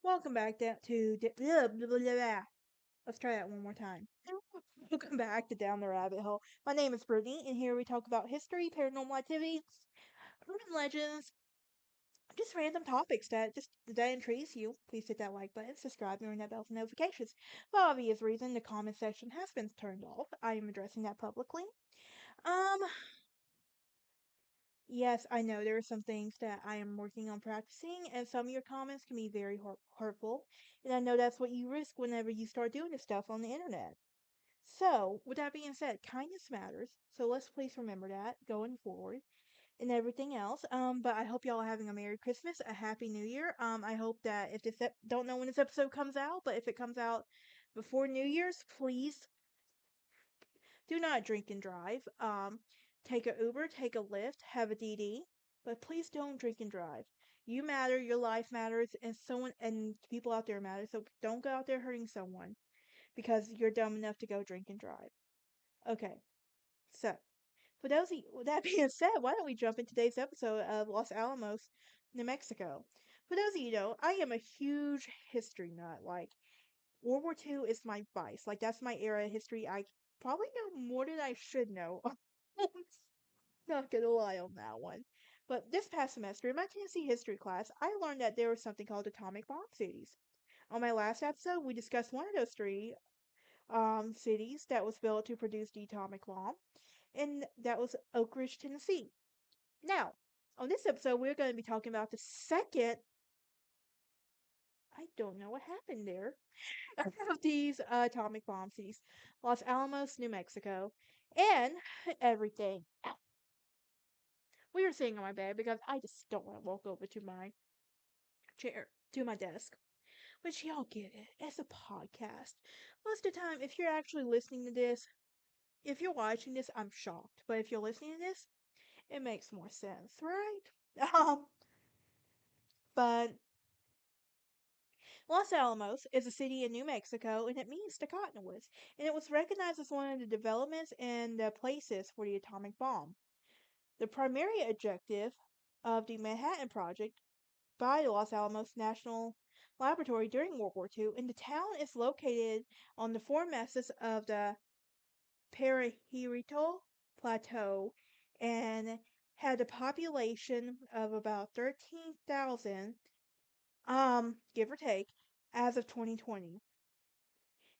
Welcome back to blah, blah, blah, blah. Let's try that one more time. Welcome back to Down the Rabbit Hole. My name is Brittany, and here we talk about history, paranormal activity, urban legends, just random topics that intrigues you. Please hit that like button, subscribe, and ring that bell for notifications. For obvious reason, the comment section has been turned off. I am addressing that publicly. Um, yes, I know there are some things that I am working on practicing, and some of your comments can be very hurtful. And I know that's what you risk whenever you start doing this stuff on the internet. So, with that being said, kindness matters. So let's please remember that going forward and everything else. But I hope y'all are having a Merry Christmas, a Happy New Year. I hope that if don't know when this episode comes out, but if it comes out before New Year's, please do not drink and drive. Take a Uber, take a Lyft, have a DD, but please don't drink and drive. You matter, your life matters, and someone and people out there matter. So don't go out there hurting someone because you're dumb enough to go drink and drive. Okay, so for those of you, with that being said, why don't we jump into today's episode of Los Alamos, New Mexico? For those of you who know, I am a huge history nut. Like World War II is my vice. Like that's my era of history. I probably know more than I should know. Not gonna lie on that one. But this past semester in my Tennessee history class, I learned that there was something called atomic bomb cities. On my last episode, we discussed one of those three cities that was built to produce the atomic bomb, and that was Oak Ridge, Tennessee. Now, on this episode, we're going to be talking about the second. I don't know what happened there. Of these atomic bomb cities, Los Alamos, New Mexico, and everything. Ow. We were sitting on my bed because I just don't want to walk over to my chair, to my desk. But y'all get it. It's a podcast. Most of the time, if you're actually listening to this, if you're watching this, I'm shocked. But if you're listening to this, it makes more sense, right? Um, but Los Alamos is a city in New Mexico, and it means the cottonwoods. And it was recognized as one of the developments and the places for the atomic bomb. The primary objective of the Manhattan Project by the Los Alamos National Laboratory during World War II, and the town is located on the four masses of the Perihirito Plateau and had a population of about 13,000, give or take, as of 2020.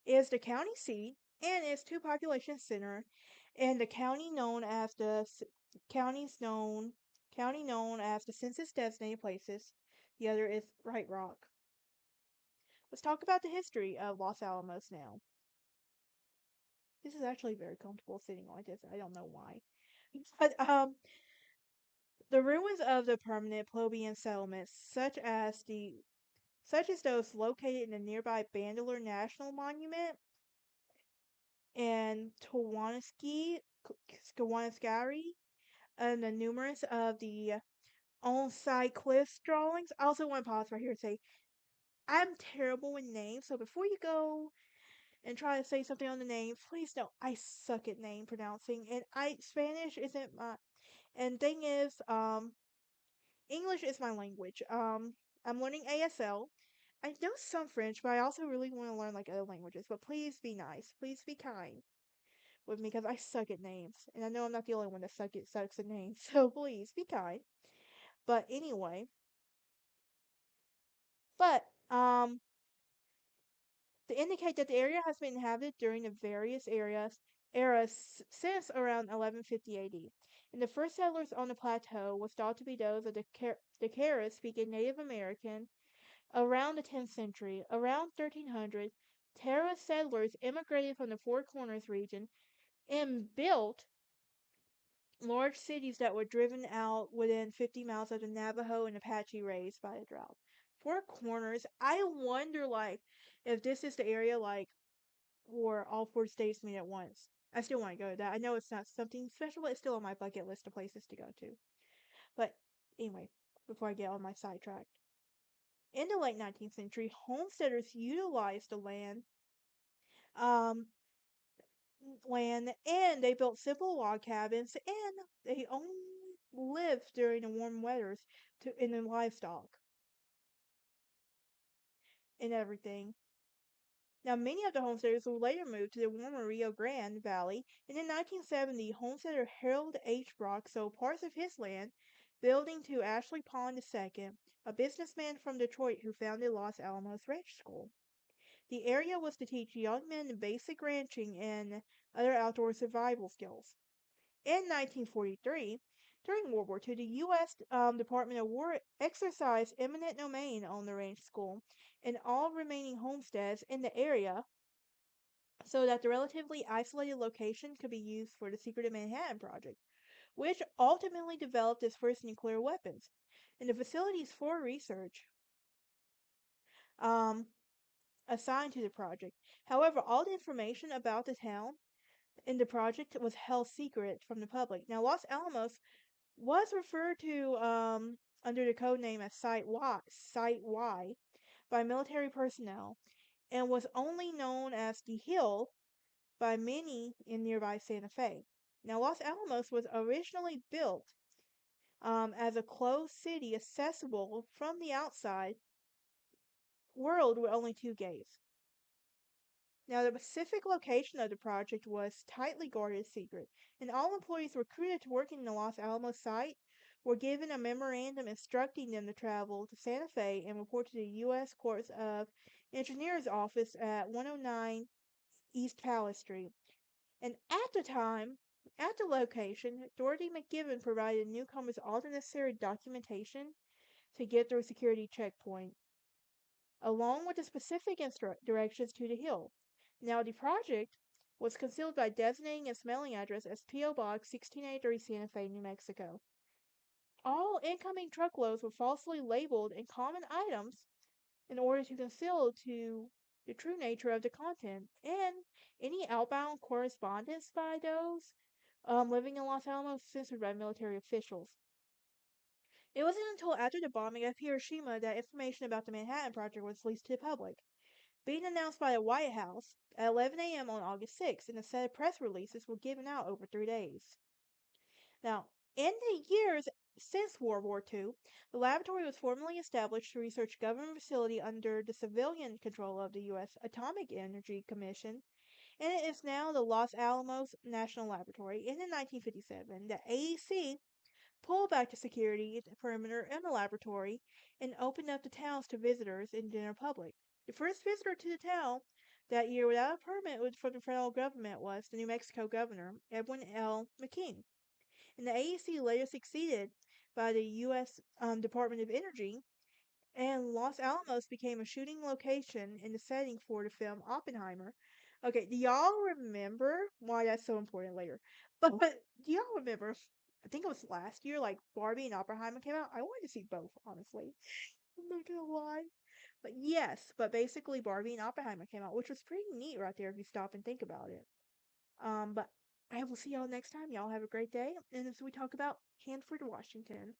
It is the county seat and its two population center, and the county known as the census designated places. The other is Bright Rock. Let's talk about the history of Los Alamos now. This is actually very comfortable sitting like this. I don't know why. But the ruins of the permanent plebeian settlements, such as those located in the nearby Bandler National Monument and Skawanaskari, and the numerous of the on-site cliffs drawings. I also want to pause right here and say I'm terrible with names, so before you go and try to say something on the name, please don't. I suck at name pronouncing, and I Spanish isn't my. And thing is, English is my language. I'm learning ASL. I know some French, but I also really want to learn like other languages. But please be nice. Please be kind with me because I suck at names, and I know I'm not the only one that sucks at names. So please be kind. But anyway, but to indicate that the area has been inhabited during the various eras since around 1150 AD. And the first settlers on the plateau was thought to be those of the Carib speaking Native American around the 10th century. Around 1300, Terra settlers immigrated from the Four Corners region and built large cities that were driven out within 50 miles of the Navajo and Apache raised by the drought. Four Corners, I wonder, like, if this is the area, like, where all four states meet at once. I still want to go to that. I know it's not something special, but it's still on my bucket list of places to go to. But anyway, before I get on my sidetrack. In the late 19th century, homesteaders utilized the um, land, and they built simple log cabins, and they only lived during the warm weathers in the livestock. and everything. Now, many of the homesteaders would later move to the warmer Rio Grande Valley, and in 1970, homesteader Harold H. Brock sold parts of his land, building to Ashley Pond II, a businessman from Detroit who founded Los Alamos Ranch School. The area was to teach young men basic ranching and other outdoor survival skills. In 1943, during World War II, the U.S. Department of War exercised eminent domain on the ranch school and all remaining homesteads in the area so that the relatively isolated location could be used for the Secret Manhattan Project, which ultimately developed its first nuclear weapons. And the facilities for research um, assigned to the project. However, all the information about the town in the project was held secret from the public. Now, Los Alamos was referred to under the code name as Site Y by military personnel and was only known as the Hill by many in nearby Santa Fe. Now, Los Alamos was originally built as a closed city accessible from the outside world with only two gates. Now, the specific location of the project was tightly guarded secret, and all employees recruited to work in the Los Alamos site were given a memorandum instructing them to travel to Santa Fe and report to the U.S. Corps of Engineers office at 109 East Palace Street. And at the location, Dorothy McGibbon provided newcomers all the necessary documentation to get through a security checkpoint, along with the specific directions to the hill. Now, the project was concealed by designating its mailing address as P.O. Box 1683, Santa Fe, New Mexico. All incoming truckloads were falsely labeled in common items in order to conceal to the true nature of the content, and any outbound correspondence by those living in Los Alamos censored by military officials. It wasn't until after the bombing of Hiroshima that information about the Manhattan Project was released to the public, being announced by the White House at 11 a.m. on August 6th, and a set of press releases were given out over 3 days. Now, in the years since World War II, the laboratory was formally established to research government facility under the civilian control of the U.S. Atomic Energy Commission, and it is now the Los Alamos National Laboratory. And in 1957, the AEC pulled back the security perimeter in the laboratory and opened up the towns to visitors and general public. The first visitor to the town that year without a permit from the federal government was the New Mexico governor, Edwin L. McKean. And the AEC later succeeded by the U.S. Department of Energy, and Los Alamos became a shooting location in the setting for the film Oppenheimer. Okay, do y'all remember why that's so important later? But do y'all remember? I think it was last year, like Barbie and Oppenheimer came out. I wanted to see both, honestly. I'm not gonna lie. But yes, but basically Barbie and Oppenheimer came out, which was pretty neat right there if you stop and think about it. But I will see y'all next time. Y'all have a great day. And as we talk about Hanford, Washington.